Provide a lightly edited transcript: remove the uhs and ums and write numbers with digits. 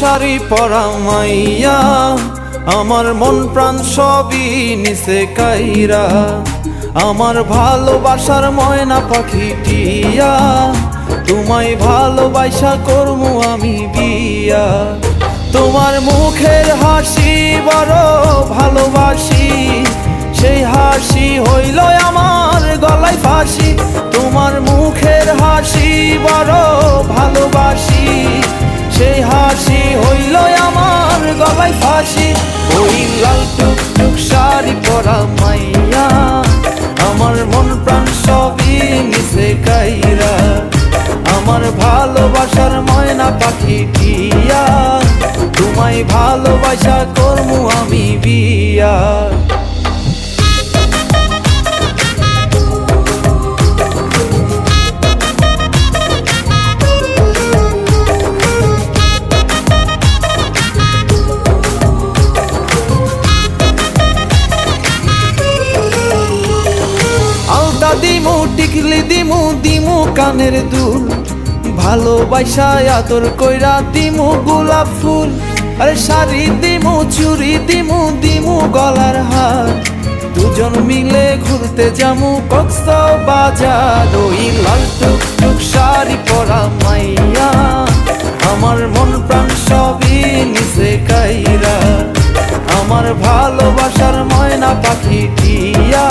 শাড়ি পরা মাইয়া, আমার মন প্রাণ সবই নিছে কাইরা। আমার ভালোবাসার ময়না পাখি টিয়া, তোমায় ভালোবাসা করমু আমি বিয়া। তোমার মুখের হাসি বড় ভালোবাসি, সেই হাসি হইল আমার গলায় ফাঁসি। তোমার মুখের হাসি বড় ভালোবাসি, সেই হাসি হইল আমার গলায় ফাঁসি। ওই লাল টুকটুক শাড়ি পরা মাইয়া, আমার মন প্রাণ সবই নিছে কাইরা। আমার ভালোবাসার ময়না পাখি টিয়া, তোমায় ভালোবাসা করমু আমি বিয়া। আলতা দিমু টিকলি দিমু দিমু কানের দুল, ভালোবাসা আদর কইরা দিমু গোলাপ ফুল। আরে শাড়ি দিমু চুড়ি দিমু দিমু গলার হার, দুজন মিলে ঘুরতে যামু কক্সবাজার। ওই লাল টুকটুক শাড়ি পরা মাইয়া, আমার মন প্রাণ সবই নিছে কাইরা। আমার ভালোবাসার ময়না পাখি টিয়া,